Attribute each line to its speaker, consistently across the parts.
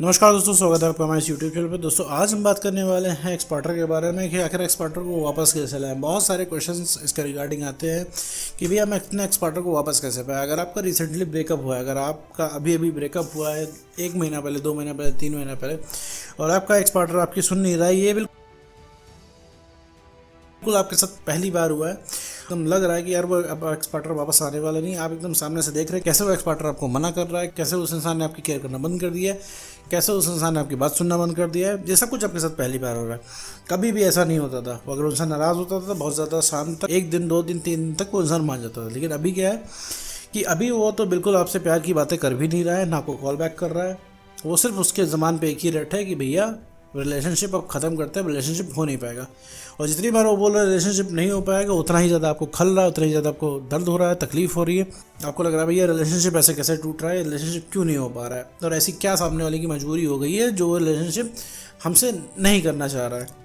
Speaker 1: नमस्कार दोस्तों, स्वागत है आपका हमारे यूट्यूब चैनल पर। दोस्तों आज हम बात करने वाले हैं एक्सपार्टर के बारे में कि आखिर एक्सपार्टर को वापस कैसे लाएं। बहुत सारे क्वेश्चंस इसके रिगार्डिंग आते हैं कि भैया हम अपने एक्सपार्टर को वापस कैसे पाएं। अगर आपका रिसेंटली ब्रेकअप हुआ है, अगर आपका अभी अभी ब्रेकअप हुआ है 1 महीना पहले, 2 महीना पहले, 3 महीना पहले, और आपका एक्सपार्टर आपकी सुन नहीं रहा है, ये बिल्कुल आपके साथ पहली बार हुआ है, एकदम लग रहा है कि यार वो अब एक्सपार्टर वापस आने वाला नहीं। आप एकदम सामने से देख रहे हैं कैसे वो एक्सपार्टर आपको मना कर रहा है, कैसे उस इंसान ने आपकी केयर करना बंद कर दिया है, कैसे उस इंसान ने आपकी बात सुनना बंद कर दिया है। ये सब कुछ आपके साथ पहली बार हो रहा है। कभी भी ऐसा नहीं होता था। अगर इंसान नाराज़ होता था बहुत ज़्यादा, शाम तक 1 दिन 2 दिन 3 दिन तक वो इंसान मान जाता था। लेकिन अभी क्या है कि अभी वो तो बिल्कुल आपसे प्यार की बातें कर भी नहीं रहा है, ना आपको कॉल बैक कर रहा है। वो सिर्फ उसके ज़बान पे एक ही रट है कि भैया रिलेशनशिप अब ख़त्म करते हैं, रिलेशनशिप हो नहीं पाएगा। और जितनी बार वो बोल रहा है रिलेशनशिप नहीं हो पाएगा, उतना ही ज़्यादा आपको खल रहा है, उतना ही ज़्यादा आपको दर्द हो रहा है, तकलीफ़ हो रही है। आपको लग रहा है भैया रिलेशनशिप ऐसे कैसे टूट रहा है, रिलेशनशिप क्यों नहीं हो पा रहा है, और ऐसी क्या सामने वाले की मजबूरी हो गई है जो रिलेशनशिप हमसे नहीं करना चाह रहा है।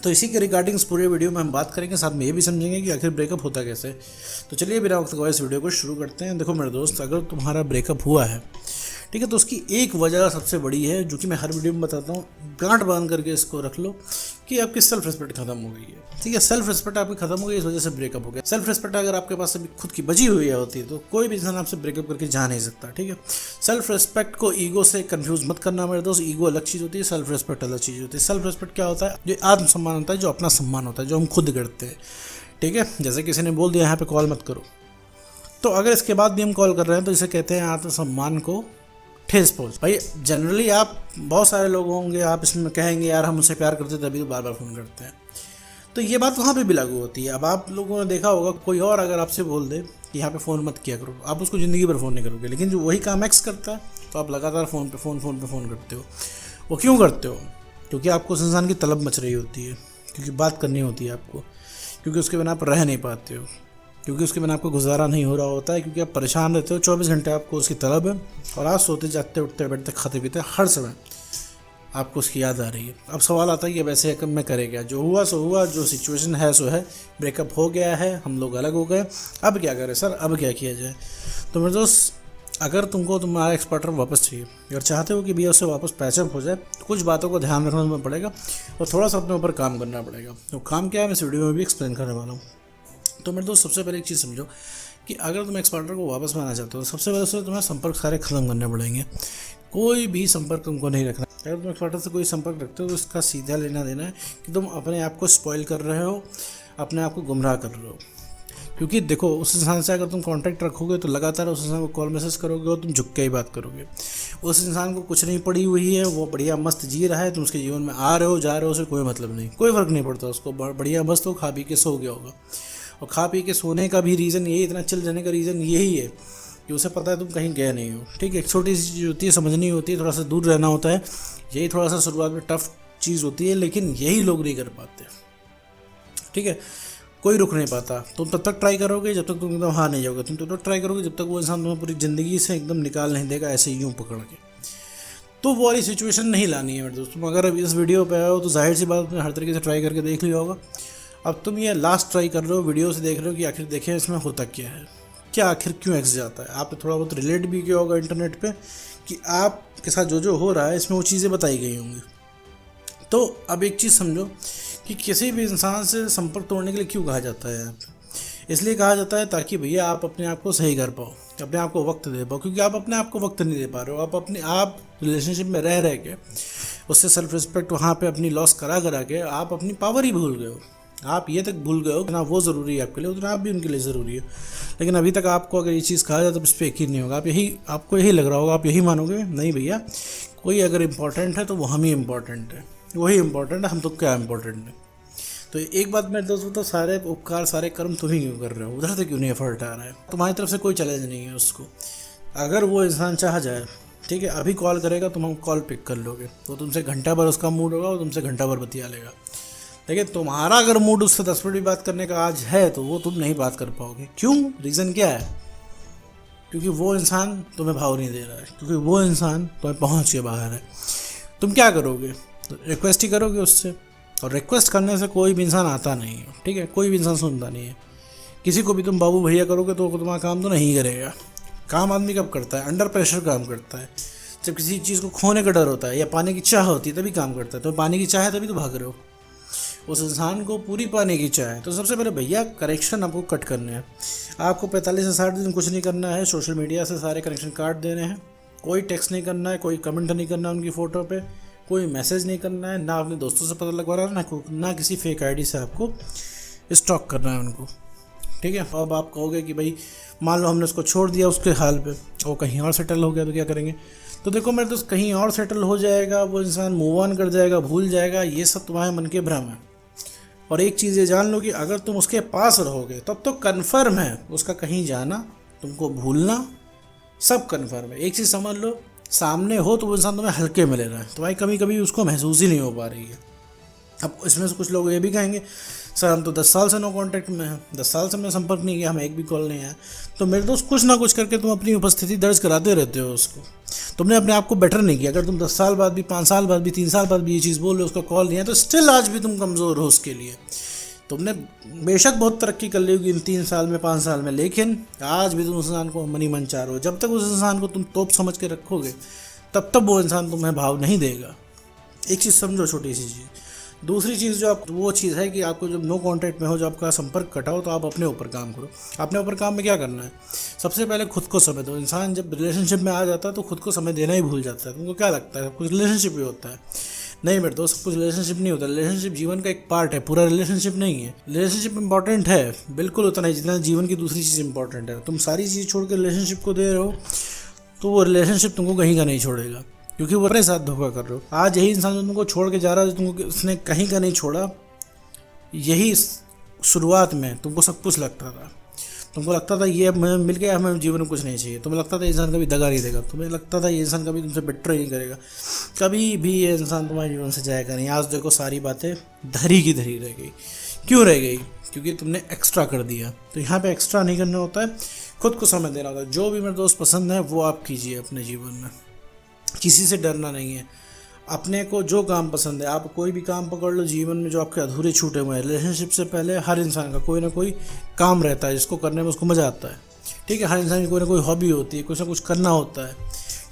Speaker 1: तो इसी के रिगार्डिंग इस पूरे वीडियो में हम बात करेंगे, साथ में ये भी समझेंगे कि आखिर ब्रेकअप होता कैसे। तो चलिए बिना वक्त गवाए इस वीडियो को शुरू करते हैं। देखो मेरे दोस्त, अगर तुम्हारा ब्रेकअप हुआ है, ठीक है, तो उसकी एक वजह सबसे बड़ी है जो कि मैं हर वीडियो में बताता हूँ। गांठ बांध करके इसको रख लो कि आपकी सेल्फ रिस्पेक्ट खत्म हो गई है। ठीक है, सेल्फ रिस्पेक्ट आपकी खत्म हो गई, इस वजह से ब्रेकअप हो गया। सेल्फ रिस्पेक्ट अगर आपके पास अभी खुद की बची हुई होती है तो कोई भी इंसान आपसे ब्रेकअप करके जा नहीं सकता। ठीक है, सेल्फ रिस्पेक्ट को ईगो से कंफ्यूज मत करना मेरे दोस्त। ईगो अलग चीज़ होती है, सेल्फ रिस्पेक्ट अलग चीज़ होती है। सेल्फ रिस्पेक्ट क्या होता है? जो आत्मसम्मान होता है, जो अपना सम्मान होता है, जो हम खुद करते हैं। ठीक है, जैसे किसी ने बोल दिया यहाँ पे कॉल मत करो, तो अगर इसके बाद भी हम कॉल कर रहे हैं तो इसे कहते हैं आत्मसम्मान को ठेस पहुँच। भाई जनरली आप बहुत सारे लोग होंगे, आप इसमें कहेंगे यार हम उससे प्यार करते तभी तो बार बार फ़ोन करते हैं। तो ये बात वहाँ पे भी लागू होती है। अब आप लोगों ने देखा होगा, कोई और अगर आपसे बोल दे कि यहाँ पे फ़ोन मत किया करो, आप उसको ज़िंदगी भर फ़ोन नहीं करोगे। लेकिन जो वही काम एक्स करता है तो आप लगातार फ़ोन पे फ़ोन करते हो। वो क्यों करते हो? क्योंकि आपको उस इंसान की तलब मच रही होती है, क्योंकि बात करनी होती है आपको, क्योंकि उसके बिना आप रह नहीं पाते हो, क्योंकि उसके बिना आपको गुजारा नहीं हो रहा होता है, क्योंकि आप परेशान रहते हो। 24 घंटे आपको उसकी तलब है, और आज सोते जागते उठते बैठते खाते पीते हर समय आपको उसकी याद आ रही है। अब सवाल आता है कि अब ऐसे मैं करे क्या? जो हुआ सो हुआ, जो सिचुएशन है सो है, ब्रेकअप हो गया है, हम लोग अलग हो गए, अब क्या करें सर, अब क्या किया जाए? तो मेरे दोस्त, अगर तुमको तुम्हारा एक्सपार्टर वापस चाहिए और चाहते हो कि भैया उससे वापस पैचअप हो जाए, तो कुछ बातों को ध्यान रखना तुम्हें पड़ेगा और थोड़ा सा अपने ऊपर काम करना पड़ेगा। तो काम क्या है मैं इस वीडियो में भी एक्सप्लेन करने वाला हूँ। तो मेरे दोस्त, सबसे पहले एक चीज़ समझो कि अगर तुम एक्सपार्टर को वापस पाना चाहते हो तो सबसे पहले उससे तुम्हें संपर्क सारे ख़त्म करने पड़ेंगे। कोई भी संपर्क तुमको नहीं रखना। अगर तुम एक्सपार्टर से कोई संपर्क रखते हो तो उसका सीधा लेना देना है कि तुम अपने आप को स्पॉइल कर रहे हो, अपने आप को गुमराह कर रहे हो। क्योंकि देखो, उस इंसान से अगर तुम कांटेक्ट रखोगे तो लगातार उस इंसान को कॉल मैसेज करोगे और तुम झुक के ही बात करोगे। उस इंसान को कुछ नहीं पड़ी हुई है, वो बढ़िया मस्त जी रहा है, तुम उसके जीवन में आ रहे हो जा रहे हो, उसे कोई मतलब नहीं, कोई फ़र्क नहीं पड़ता उसको। बढ़िया मस्त हो, खा पी के सो गया होगा। और खा पी के सोने का भी रीज़न यही, इतना चिल जाने का रीज़न यही है कि उसे पता है तुम कहीं गए नहीं हो। ठीक है, एक छोटी सी चीज़ होती है, समझनी होती है, थोड़ा सा दूर रहना होता है। यही थोड़ा सा शुरुआत में टफ चीज़ होती है, लेकिन यही लोग नहीं कर पाते। ठीक है, कोई रुक नहीं पाता। तुम तब तक ट्राई करोगे जब तक तुम एकदम हार नहीं जाओगे। तुम तब तक ट्राई करोगे जब तक वो इंसान तुम्हें पूरी ज़िंदगी से एकदम निकाल नहीं देगा, ऐसे यूँ पकड़ के। तो वो वाली सिचुएशन नहीं लानी है मेरे दोस्त। तुम अगर इस वीडियो पे आए हो तो जाहिर सी बात तुमने हर तरीके से ट्राई करके देख लिया होगा। अब तुम ये लास्ट ट्राई कर रहे हो, वीडियो से देख रहे हो कि आखिर देखें इसमें होता क्या है, क्या आखिर क्यों एक्स जाता है। आपने थोड़ा बहुत रिलेट भी किया होगा इंटरनेट पे कि आपके साथ जो जो हो रहा है इसमें वो चीज़ें बताई गई होंगी। तो अब एक चीज़ समझो कि किसी भी इंसान से संपर्क तोड़ने के लिए क्यों कहा जाता है? इसलिए कहा जाता है ताकि भैया आप अपने आप को सही कर पाओ, अपने आप को वक्त दे पाओ। क्योंकि आप अपने आप को वक्त नहीं दे पा रहे हो। आप रिलेशनशिप में रह के उससे सेल्फ रिस्पेक्ट वहाँ पे अपनी लॉस करा के आप अपनी पावर ही भूल गए हो। आप ये तक भूल गए हो कि ना वो ज़रूरी है आपके लिए, उतना आप भी उनके लिए ज़रूरी है। लेकिन अभी तक आपको अगर ये चीज़ कहा जाए तो इस पर यकीन नहीं होगा। आपको यही लग रहा होगा, आप यही मानोगे, नहीं भैया कोई अगर इम्पोर्टेंट है तो वो हम ही इम्पोर्टेंट है, वही इम्पोर्टेंट है, हम तो क्या इम्पोर्टेंट है। तो एक बात मेरे दोस्तों, तो सारे उपकार सारे कर्म तुम ही क्यों कर रहे हो? उधर से क्यों नहीं एफर्ट आ रहा है? तुम्हारी तरफ से कोई चैलेंज नहीं है उसको। अगर वो इंसान चाह जाए, ठीक है, अभी कॉल करेगा, तुम हम कॉल पिक कर लोगे, वो तुमसे घंटा भर उसका मूड होगा, वो तुमसे घंटा भर बतिया लेगा। लेकिन तुम्हारा अगर मूड उससे 10 मिनट भी बात करने का आज है तो वो तुम नहीं बात कर पाओगे। क्यों? रीज़न क्या है? क्योंकि वो इंसान तुम्हें भाव नहीं दे रहा है, क्योंकि वो इंसान तुम्हें पहुँच के बाहर है। तुम क्या करोगे? तो रिक्वेस्ट ही करोगे उससे, और रिक्वेस्ट करने से कोई भी इंसान आता नहीं है। ठीक है, कोई भी इंसान सुनता नहीं है। किसी को भी तुम बाबू भैया करोगे तो तुम्हारा काम तो नहीं करेगा। काम आदमी कब करता है? अंडर प्रेशर काम करता है। जब किसी चीज़ को खोने का डर होता है या पाने की चाह होती है तभी काम करता है। तो पाने की चाह है तभी तो भाग रहे हो। उस इंसान को पूरी पाने की चाह है। तो सबसे पहले भैया कनेक्शन आपको कट करने हैं। आपको 45 से 60 दिन कुछ नहीं करना है, सोशल मीडिया से सारे कनेक्शन काट देने हैं। कोई टेक्स्ट नहीं करना है, कोई कमेंट नहीं करना है उनकी फ़ोटो पे, कोई मैसेज नहीं करना है, ना अपने दोस्तों से पता लगवा रहा है, ना किसी फेक आईडी से आपको स्टॉक करना है उनको। ठीक है। अब आप कहोगे कि भाई मान लो हमने उसको छोड़ दिया उसके हाल पे, वो कहीं और सेटल हो गया तो क्या करेंगे? तो देखो मेरे दोस्त, कहीं और सेटल हो जाएगा, वो इंसान मूव ऑन कर जाएगा, भूल जाएगा, ये सब तुम्हारे मन के भ्रम है। और एक चीज़ ये जान लो कि अगर तुम उसके पास रहोगे तब तो कन्फर्म है उसका कहीं जाना, तुमको भूलना, सब कन्फर्म है। एक चीज़ समझ लो, सामने हो तो वो इंसान तुम्हें हल्के में ले रहा है, तुम्हारी कमी कभी उसको महसूस ही नहीं हो पा रही है। अब इसमें से कुछ लोग ये भी कहेंगे सर हम तो 10 साल से नो कांटेक्ट में हैं, 10 साल से मैं संपर्क नहीं किया, हमें एक भी कॉल नहीं आया। तो मेरे दोस्त, कुछ ना कुछ करके तुम अपनी उपस्थिति दर्ज कराते रहते हो उसको। तुमने अपने आप को बेटर नहीं किया। अगर तुम 10 साल बाद भी, 5 साल बाद भी, 3 साल बाद भी ये चीज़ बोल रहे हो, उसका कॉल नहीं है, तो स्टिल आज भी तुम कमज़ोर हो उसके लिए। तुमने बेशक बहुत तरक्की कर ली होगी इन 3 साल में, 5 साल में, लेकिन आज भी तुम उस इंसान को मनी मन चाह रहे हो। जब तक उस इंसान को तुम तोप समझ के रखोगे तब तक वो इंसान तुम्हें भाव नहीं देगा। एक चीज़ समझो, छोटी सी चीज़। दूसरी चीज़ जो आप, वो चीज़ है कि आपको जब नो कांटेक्ट में हो, जब आपका संपर्क कटा हो, तो आप अपने ऊपर काम करो। अपने ऊपर काम में क्या करना है? सबसे पहले खुद को समय दो। इंसान जब रिलेशनशिप में आ जाता है तो खुद को समय देना ही भूल जाता है। तुमको क्या लगता है कुछ रिलेशनशिप ही होता है? नहीं मेरे दोस्त, कुछ रिलेशनशिप नहीं होता। रिलेशनशिप जीवन का एक पार्ट है, पूरा रिलेशनशिप नहीं है। रिलेशनशिप इंपॉर्टेंट है बिल्कुल उतना ही जितना जीवन की दूसरी चीज़ इंपॉर्टेंट है। तुम सारी चीज़ छोड़ कर रिलेशनशिप को दे रहे हो तो वो रिलेशनशिप तुमको कहीं का नहीं छोड़ेगा, क्योंकि वो अपने साथ धोखा कर रहे हो। आज यही इंसान जो तुमको छोड़ के जा रहा है, तुमको उसने कहीं का नहीं छोड़ा। यही शुरुआत में तुमको सब कुछ लगता था। तुमको लगता था ये अब मिल गया, हमें जीवन में कुछ नहीं चाहिए। तुम्हें लगता था ये इंसान कभी दगा नहीं देगा, तुम्हें लगता था ये इंसान कभी तुमसे बेटर नहीं करेगा, कभी भी ये इंसान तुम्हारे जीवन से जाएगा नहीं। आज देखो सारी बातें धरी की धरी रह गई। क्यों रह गई? क्योंकि तुमने एक्स्ट्रा कर दिया। तो यहाँ पे एक्स्ट्रा नहीं करना होता है, खुद को समय देना होता है। जो भी मेरे दोस्त पसंद है वो आप कीजिए अपने जीवन में, किसी से डरना नहीं है। अपने को जो काम पसंद है, आप कोई भी काम पकड़ लो जीवन में जो आपके अधूरे छूटे हुए हैं। रिलेशनशिप से पहले हर इंसान का कोई ना कोई काम रहता है जिसको करने में उसको मज़ा आता है। ठीक है, हर इंसान की कोई ना कोई हॉबी होती है, कुछ ना कुछ करना होता है।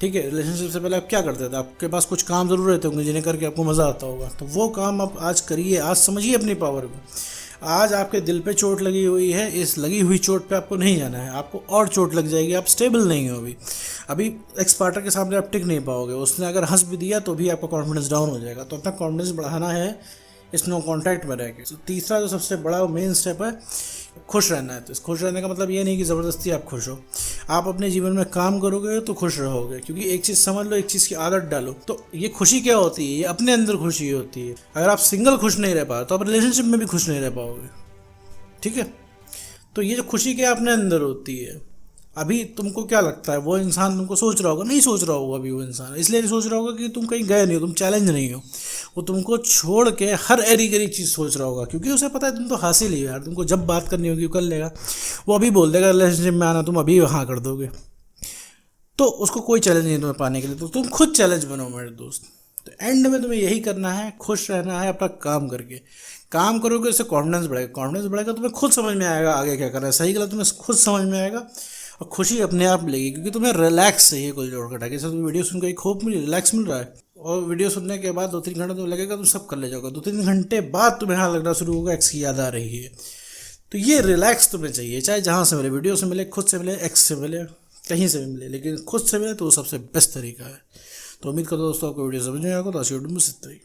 Speaker 1: ठीक है, रिलेशनशिप से पहले आप क्या करते थे? आपके पास कुछ काम ज़रूर रहते होंगे जिन्हें करके आपको मज़ा आता होगा। तो वो काम आप आज करिए, आज समझिए अपनी पावर को। आज आपके दिल पे चोट लगी हुई है, इस लगी हुई चोट पे आपको नहीं जाना है, आपको और चोट लग जाएगी। आप स्टेबल नहीं हो अभी एक्स पार्टनर के सामने आप टिक नहीं पाओगे। उसने अगर हंस भी दिया तो भी आपका कॉन्फिडेंस डाउन हो जाएगा। तो अपना कॉन्फिडेंस बढ़ाना है इस नो कॉन्टैक्ट में रह के। तो तीसरा जो सबसे बड़ा मेन स्टेप है, खुश रहना है। तो इस खुश रहने का मतलब ये नहीं कि ज़बरदस्ती आप खुश हो। आप अपने जीवन में काम करोगे तो खुश रहोगे, क्योंकि एक चीज़ समझ लो, एक चीज़ की आदत डालो। तो ये खुशी क्या होती है? ये अपने अंदर खुशी होती है। अगर आप सिंगल खुश नहीं रह पाओ तो आप रिलेशनशिप में भी खुश नहीं रह पाओगे। ठीक है, तो ये जो खुशी क्या अपने अंदर होती है। अभी तुमको क्या लगता है वो इंसान तुमको सोच रहा होगा? नहीं सोच रहा होगा अभी वो इंसान, इसलिए नहीं सोच रहा होगा कि तुम कहीं गए नहीं हो, तुम चैलेंज नहीं हो। वो तुमको छोड़ के हर एरी गरी चीज़ सोच रहा होगा, क्योंकि उसे पता है तुम तो हासिल ही हो यार। तुमको जब बात करनी होगी वो कर लेगा। वो अभी बोल देगा रिलेशनशिप में आना, तुम अभी हाँ कर दोगे। तो उसको कोई चैलेंज नहीं तुम्हें पाने के लिए, तो तुम खुद चैलेंज बनो मेरे दोस्त। तो एंड में तुम्हें यही करना है, खुश रहना है अपना काम करके। काम करोगे उससे कॉन्फिडेंस बढ़ेगा, कॉन्फिडेंस बढ़ेगा तुम्हें खुद समझ में आएगा आगे क्या करना है, सही गलत तुम्हें खुद समझ में आएगा। और खुशी अपने आप मिलेगी, क्योंकि तुम्हें रिलैक्स चाहिए कुछ जोड़ कटा के। तुम वीडियो सुन के खूब रिलैक्स मिल रहा है, और वीडियो सुनने के बाद 2-3 घंटे तुम्हें लगेगा तुम सब कर ले जाओगे। 2-3 घंटे बाद तुम्हें हाँ लगना शुरू होगा एक्स की याद आ रही है। तो ये रिलैक्स तुम्हें चाहिए, चाहे जहाँ से मिले, वीडियो से मिले, खुद से मिले, एक्स से मिले, कहीं से भी मिले, लेकिन खुद से मिले तो वो सबसे बेस्ट तरीका है। तो उम्मीद करता हूँ दोस्तों आपको वीडियो समझ में आएगा। तो आज की वीडियो में इतना ही।